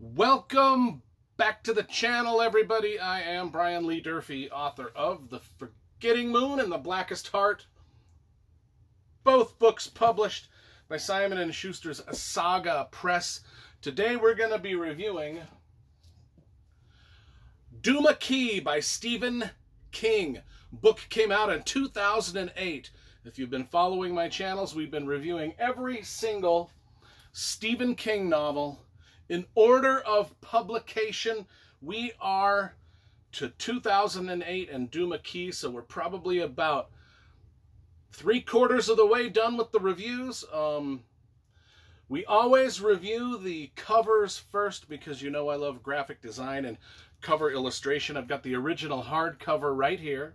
Welcome back to the channel, everybody. I am Brian Lee Durfee, author of The Forgetting Moon and The Blackest Heart. Both books published by Simon & Schuster's Saga Press. Today we're going to be reviewing Duma Key by Stephen King. Book came out in 2008. If you've been following my channels, we've been reviewing every single Stephen King novel in order of publication. We are to 2008 and Duma Key, so we're probably about 3/4 of the way done with the reviews. We always review the covers first because you know I love graphic design and cover illustration. I've got the original hardcover right here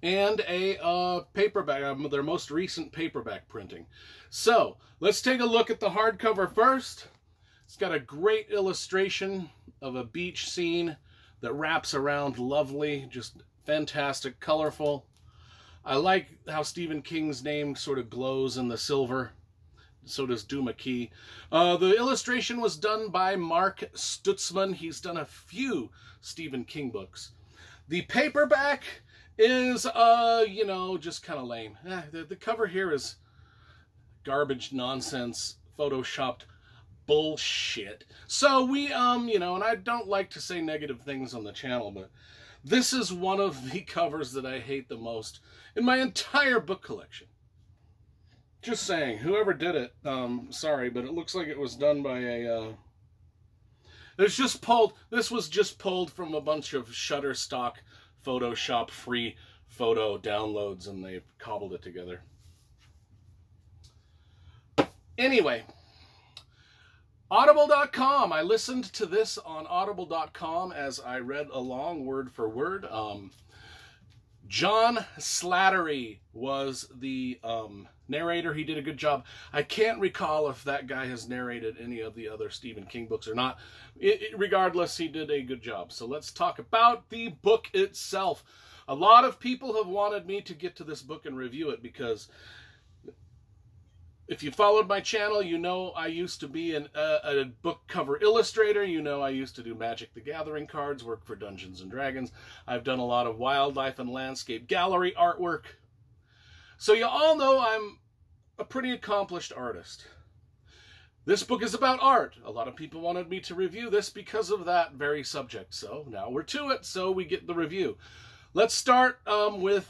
and a paperback, their most recent paperback printing. So let's take a look at the hardcover first. It's got a great illustration of a beach scene that wraps around lovely, just fantastic, colorful. I like how Stephen King's name sort of glows in the silver. So does Duma Key. The illustration was done by Mark Stutzman. He's done a few Stephen King books. The paperback is, you know, just kind of lame. The cover here is garbage, nonsense, photoshopped bullshit. So we, you know, and I don't like to say negative things on the channel, but this is one of the covers that I hate the most in my entire book collection. Just saying, whoever did it, sorry, but it looks like it was done by a, it's just pulled, this was just pulled from a bunch of Shutterstock Photoshop free photo downloads, and they cobbled it together. Anyway, Audible.com. I listened to this on Audible.com as I read along word for word. John Slattery was the narrator. He did a good job. I can't recall if that guy has narrated any of the other Stephen King books or not. Regardless, he did a good job. So let's talk about the book itself. A lot of people have wanted me to get to this book and review it because if you followed my channel, you know I used to be a book cover illustrator. You know I used to do Magic the Gathering cards, work for Dungeons & Dragons. I've done a lot of wildlife and landscape gallery artwork. So you all know I'm a pretty accomplished artist. This book is about art. A lot of people wanted me to review this because of that very subject. So now we're to it, so we get the review. Let's start with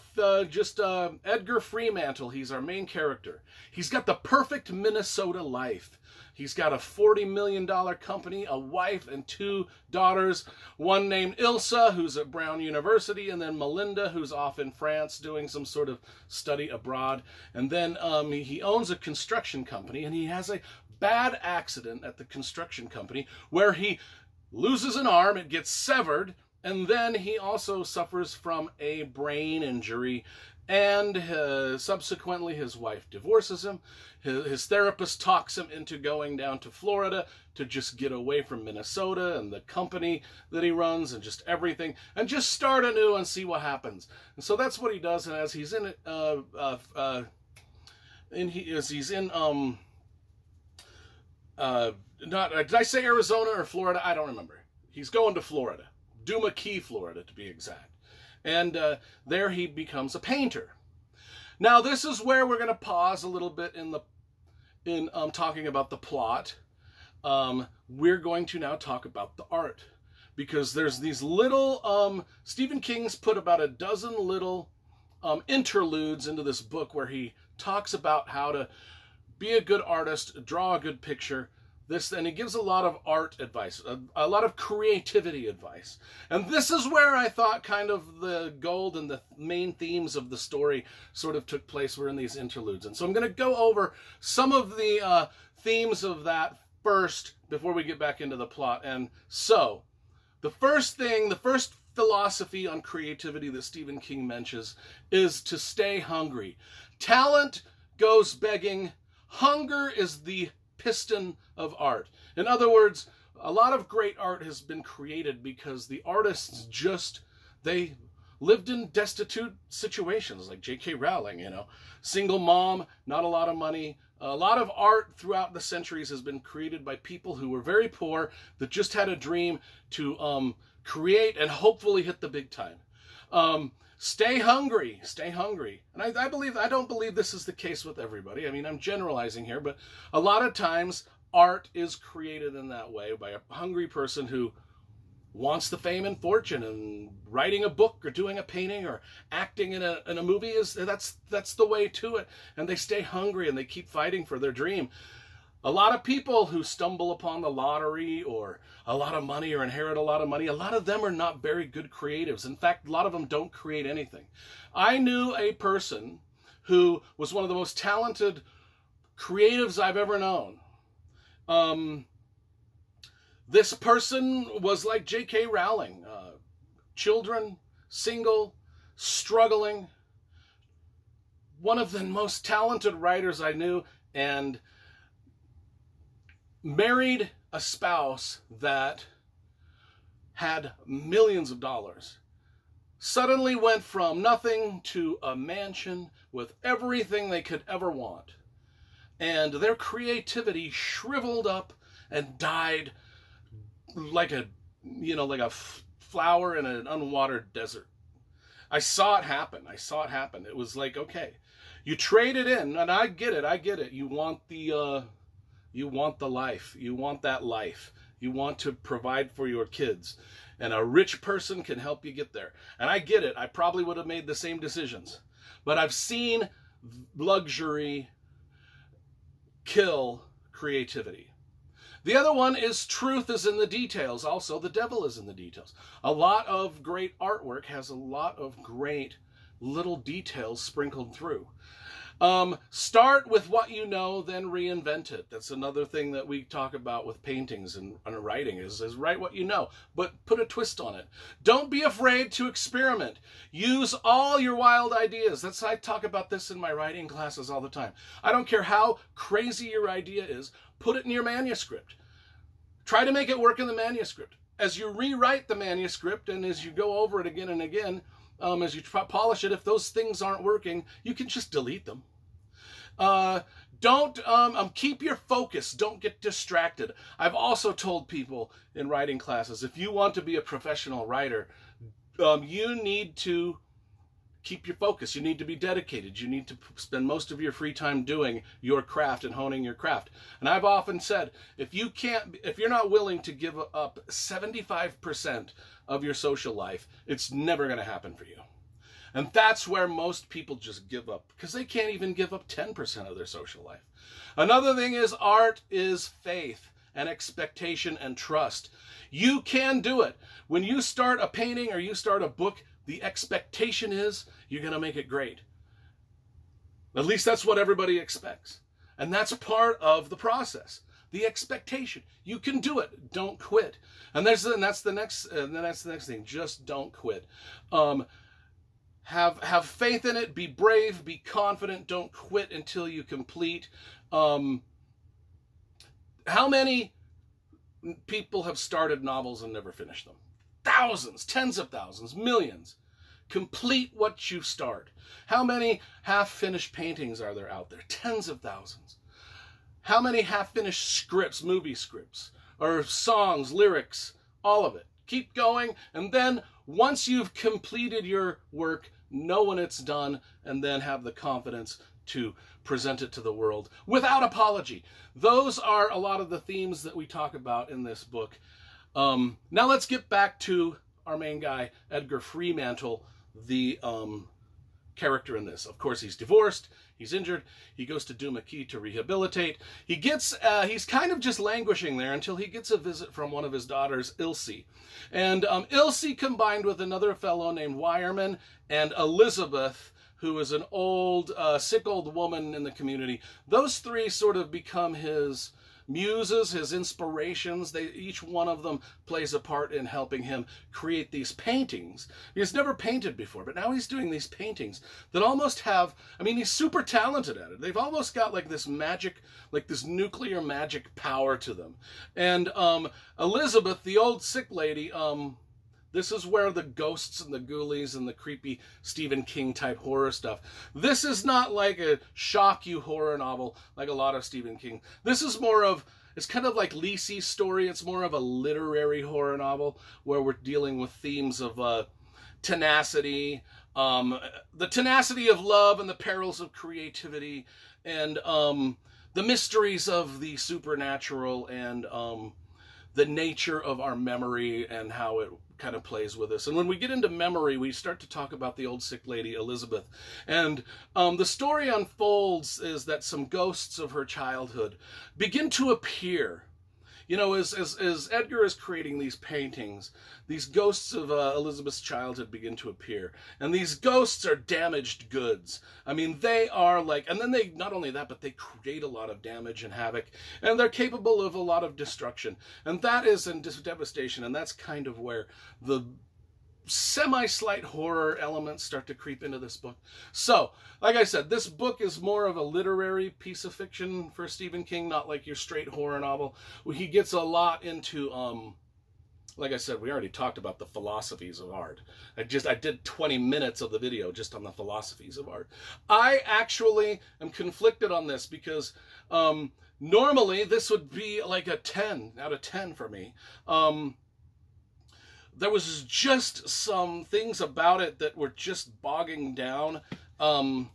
just Edgar Freemantle. He's our main character. He's got the perfect Minnesota life. He's got a $40 million company, a wife, and 2 daughters. One named Ilsa, who's at Brown University, and then Melinda, who's off in France doing some sort of study abroad. And then he owns a construction company, and he has a bad accident at the construction company where he loses an arm, it gets severed, and then he also suffers from a brain injury, and subsequently his wife divorces him. His therapist talks him into going down to Florida to just get away from Minnesota and the company that he runs and just everything, and just start anew and see what happens. And so that's what he does. And as he's in it, did I say Arizona or Florida? I don't remember. He's going to Florida. Duma Key, Florida, to be exact. And there he becomes a painter. Now, this is where we're going to pause a little bit in talking about the plot. We're going to now talk about the art, because there's these little Stephen King's put about a dozen little interludes into this book where he talks about how to be a good artist, draw a good picture. And he gives a lot of art advice, a lot of creativity advice. And this is where I thought kind of the gold and the main themes of the story sort of took place, were in these interludes. And so I'm going to go over some of the themes of that first before we get back into the plot. And so the first thing, the first philosophy on creativity that Stephen King mentions is to stay hungry. Talent goes begging. Hunger is the piston of art. In other words, a lot of great art has been created because the artists just, they lived in destitute situations, like J.K. Rowling, you know. Single mom, not a lot of money. A lot of art throughout the centuries has been created by people who were very poor, that just had a dream to create and hopefully hit the big time. Stay hungry, stay hungry. And I don't believe this is the case with everybody. I mean, I'm generalizing here, but a lot of times art is created in that way by a hungry person who wants the fame and fortune, and writing a book or doing a painting or acting in a movie that's the way to it. And they stay hungry and they keep fighting for their dream. A lot of people who stumble upon the lottery or a lot of money or inherit a lot of money, a lot of them are not very good creatives. In fact, a lot of them don't create anything. I knew a person who was one of the most talented creatives I've ever known. This person was like J.K. Rowling. Children, single, struggling. One of the most talented writers I knew, and married a spouse that had millions of dollars. Suddenly went from nothing to a mansion with everything they could ever want. And their creativity shriveled up and died like a flower in an unwatered desert. I saw it happen. It was like, okay, you trade it in, and I get it. You want the life. You want that life. You want to provide for your kids. And a rich person can help you get there. And I get it. I probably would have made the same decisions. But I've seen luxury kill creativity. The other one is truth is in the details. Also, the devil is in the details. A lot of great artwork has a lot of great little details sprinkled through. Start with what you know, then reinvent it. That's another thing that we talk about with paintings and writing is write what you know, but put a twist on it. Don't be afraid to experiment. Use all your wild ideas. I talk about this in my writing classes all the time. I don't care how crazy your idea is, put it in your manuscript. Try to make it work in the manuscript. As you rewrite the manuscript and as you go over it again and again, as you polish it, if those things aren't working, you can just delete them. Don't keep your focus. Don't get distracted. I've also told people in writing classes, if you want to be a professional writer, you need to keep your focus. You need to be dedicated. You need to spend most of your free time doing your craft and honing your craft. And I've often said, if you're not willing to give up 75% of your social life, it's never going to happen for you. And that's where most people just give up, because they can't even give up 10% of their social life. Another thing is art is faith and expectation and trust. You can do it. When you start a painting or you start a book, the expectation is you're going to make it great. At least that's what everybody expects. And that's part of the process. The expectation. You can do it. Don't quit. And that's the next thing. Just don't quit. Have faith in it. Be brave. Be confident. Don't quit until you complete. How many people have started novels and never finished them? Thousands, tens of thousands, millions. Complete what you start. How many half-finished paintings are there out there? Tens of thousands. How many half-finished scripts, movie scripts, or songs, lyrics, all of it. Keep going, and then once you've completed your work, know when it's done, and then have the confidence to present it to the world without apology. Those are a lot of the themes that we talk about in this book. Now let's get back to our main guy, Edgar Freemantle, the character in this. Of course, he's divorced, he's injured, he goes to Duma Key to rehabilitate. He's kind of just languishing there until he gets a visit from one of his daughters, Ilse. And Ilse combined with another fellow named Wherein and Elizabeth, who is an old, sick old woman in the community. Those three sort of become his muses, his inspirations. Each one of them plays a part in helping him create these paintings. He's never painted before, but now he's doing these paintings that almost have, I mean, he's super talented at it. They've almost got like this magic, like this nuclear magic power to them. And Elizabeth, the old sick lady, This is where the ghosts and the ghoulies and the creepy Stephen King type horror stuff. This is not like a shock you horror novel like a lot of Stephen King. This is more of, it's kind of like Lisi's story. It's more of a literary horror novel where we're dealing with themes of tenacity, the tenacity of love and the perils of creativity, and the mysteries of the supernatural, and the nature of our memory and how it kind of plays with us. And when we get into memory, we start to talk about the old sick lady, Elizabeth. And the story unfolds is that some ghosts of her childhood begin to appear. You know, as Edgar is creating these paintings, these ghosts of Elizabeth's childhood begin to appear. And these ghosts are damaged goods. I mean, they are like, and then they, not only that, but they create a lot of damage and havoc. And they're capable of a lot of destruction. And that is in devastation. And that's kind of where the semi-slight horror elements start to creep into this book. So, like I said, this book is more of a literary piece of fiction for Stephen King, not like your straight horror novel. He gets a lot into, like I said, we already talked about the philosophies of art. I did 20 minutes of the video just on the philosophies of art. I actually am conflicted on this because normally this would be like a 10 out of 10 for me. There was just some things about it that were just bogging down, and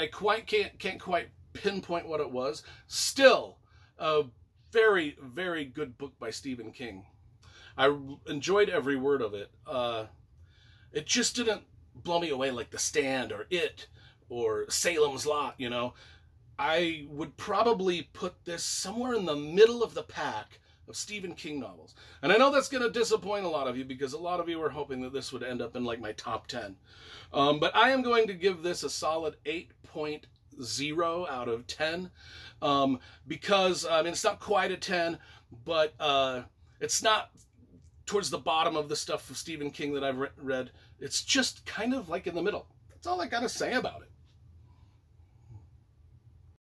I can't quite pinpoint what it was. Still, a very, very good book by Stephen King. I enjoyed every word of it. It just didn't blow me away like The Stand or It or Salem's Lot, you know. I would probably put this somewhere in the middle of the pack of Stephen King novels. And I know that's going to disappoint a lot of you because a lot of you were hoping that this would end up in like my top 10. But I am going to give this a solid 8.0 out of 10 because, I mean, it's not quite a 10, but it's not towards the bottom of the stuff of Stephen King that I've read. It's just kind of like in the middle. That's all I got to say about it.